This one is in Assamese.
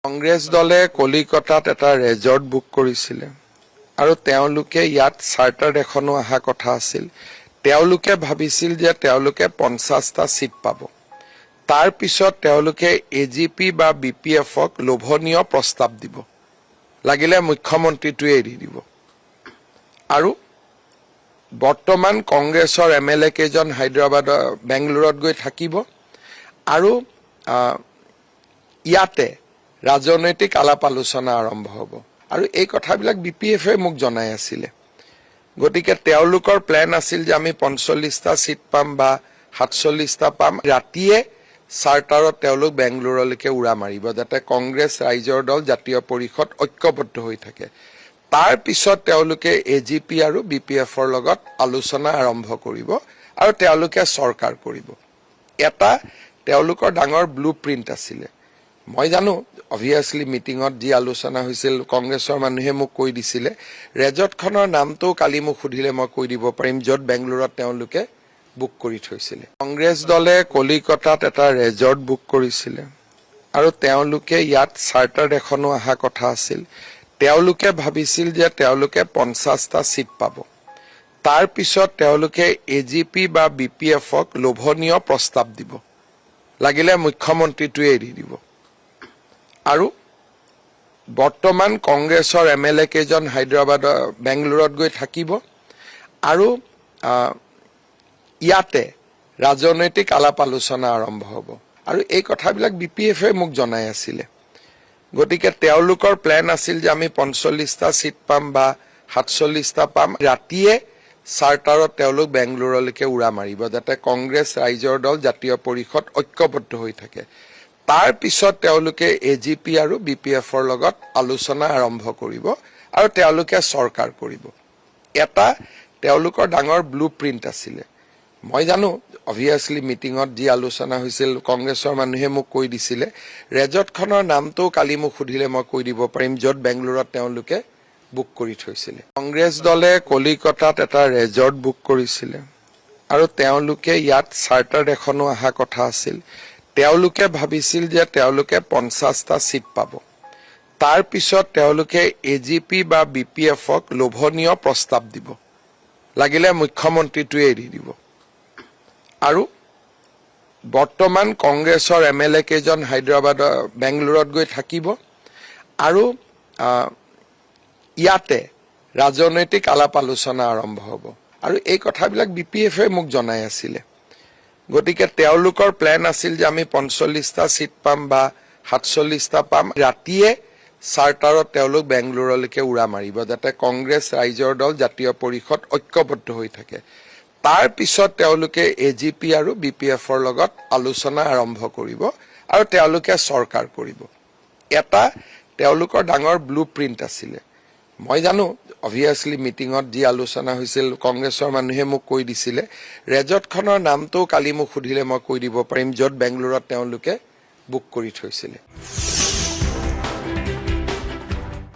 কংগ্ৰেছ দলে কলিকতাত এটা ৰেজৰ্ট বুক কৰিছিলে আৰু তেওঁলোকে ইয়াত চাৰ্টাৰ এখনো অহা কথা আছিল। তেওঁলোকে ভাবিছিল যে তেওঁলোকে 50টা সিট পাব। তাৰ পিছত তেওঁলোকে এজিপি বা বিপিএফক লোভনীয় প্ৰস্তাৱ দিব, লাগিলে মুখ্যমন্ত্ৰীটোৱে এৰি দিব। আৰু বৰ্তমান কংগ্ৰেছৰ এমএলএ কেইজন হায়দৰাবাদৰ বেংগলুৰুত গৈ থাকিব আৰু ইয়াতে ৰাজনৈতিক আলাপ আলোচনা আৰম্ভ হ'ব। আৰু এই কথাবিলাক বিপিএফে মোক জনাই আছিলে। গতিকে তেওঁলোকৰ প্লেন আছিল যে আমি 45টা সিট পাম বা 47টা পাম। ৰাতিয়ে চাৰ্টাৰত তেওঁলোক বেংগলুৰুলৈকে উৰা মাৰিব, যাতে কংগ্ৰেছ ৰাইজৰ দল জাতীয় পৰিষদ ঐক্যবদ্ধ হৈ থাকে। তাৰ পিছত তেওঁলোকে এজিপি আৰু বিপিএফৰ লগত আলোচনা আৰম্ভ কৰিব আৰু তেওঁলোকে চৰকাৰ কৰিব। এটা তেওঁলোকৰ ডাঙৰ ব্লু প্ৰিণ্ট আছিলে। মই জানো অবভিয়াছলি মিটিঙত যি আলোচনা হৈছিল কংগ্ৰেছৰ মানুহে মোক কৈ দিছিলে। ৰেজৰ্টখনৰ নামটো কালি মোক সুধিলে মই কৈ দিব পাৰিম, য'ত বেংগলুৰুত তেওঁলোকে বুক কৰি থৈছিলে। কংগ্ৰেছ দলে কলিকতাত এটা ৰেজৰ্ট বুক কৰিছিলে আৰু তেওঁলোকে ইয়াত চাৰ্টাৰ এখনো অহা কথা আছিল। তেওঁলোকে ভাবিছিল যে তেওঁলোকে 50টা সিট পাব। তাৰ পিছত তেওঁলোকে এজিপি বা বিপিএফক লোভনীয় প্ৰস্তাৱ দিব, লাগিলে মুখ্যমন্ত্ৰীটোৱে এৰি দিব। আৰু বৰ্তমান কংগ্ৰেছৰ এমএলএ কেইজন হায়দৰাবাদৰ বেংগলুৰুত গৈ থাকিব আৰু ইয়াতে ৰাজনৈতিক আলাপ আলোচনা আৰম্ভ হ'ব। আৰু এই কথাবিলাক বিপিএফে মোক জনাই আছিলে। গতিকে তেওঁলোকৰ প্লেন আছিল যে আমি 45টা সিট পাম বা 47টা পাম। ৰাতিয়ে চাৰ্টাৰত তেওঁলোক বেংগলুৰুলৈকে উৰা মাৰিব, যাতে কংগ্ৰেছ ৰাইজৰ দল জাতীয় পৰিষদ ঐক্যবদ্ধ হৈ থাকে। তাৰ পিছত তেওঁলোকে এজিপি আৰু বিপিএফৰ লগত আলোচনা আৰম্ভ কৰিব আৰু তেওঁলোকে চৰকাৰ কৰিব। এটা তেওঁলোকৰ ডাঙৰ ব্লু প্ৰিণ্ট আছিলে। মই জানো অবভিয়াছলি মিটিঙত যি আলোচনা হৈছিল কংগ্ৰেছৰ মানুহে মোক কৈ দিছিলে। ৰেজৰ্টখনৰ নামটো কালি মোক সুধিলে মই কৈ দিব পাৰিম, য'ত বেংগলুৰুত তেওঁলোকে বুক কৰি থৈছিলে। কংগ্ৰেছ দলে কলিকতাত এটা ৰেজৰ্ট বুক কৰিছিলে আৰু তেওঁলোকে ইয়াত চাৰ্টাৰ এখনো অহা কথা আছিল। তেওঁলোকে ভাবিছিল যে তেওঁলোকে 50টা সিট পাব। তাৰ পিছত তেওঁলোকে এজিপি বা বিপিএফক লোভনীয় প্ৰস্তাৱ দিব, লাগিলে মুখ্যমন্ত্ৰীটোৱে এৰি দিব। আৰু বৰ্তমান কংগ্ৰেছৰ এমএলএ কেইজন হায়দৰাবাদৰ বেংগলুৰুত গৈ থাকিব আৰু ইয়াতে ৰাজনৈতিক আলাপ আলোচনা আৰম্ভ হ'ব। আৰু এই কথাবিলাক বিপিএফে মোক জনাই আছিলে। গতিকে তেওঁলোকৰ প্লেন আছিল যে আমি 45টা সিট পাম বা 47টা পাম। ৰাতিয়ে চাৰ্টাৰত তেওঁলোক বেংগলুৰুলৈকে উৰা মাৰিব, যাতে কংগ্ৰেছ ৰাইজৰ দল জাতীয় পৰিষদ ঐক্যবদ্ধ হৈ থাকে। তাৰ পিছত তেওঁলোকে এজিপি আৰু বিপিএফৰ লগত আলোচনা আৰম্ভ কৰিব আৰু তেওঁলোকে চৰকাৰ কৰিব। এটা তেওঁলোকৰ ডাঙৰ ব্লু প্ৰিণ্ট আছিলে। মই জানো অবভিয়াছলি মিটিঙত যি আলোচনা হৈছিল কংগ্ৰেছৰ মানুহে মোক কৈ দিছিলে। ৰেজৰ্টখনৰ নামটো কালি মোক সুধিলে মই কৈ দিব পাৰিম, য'ত বেংগলুৰুত তেওঁলোকে বুক কৰি থৈছিলে।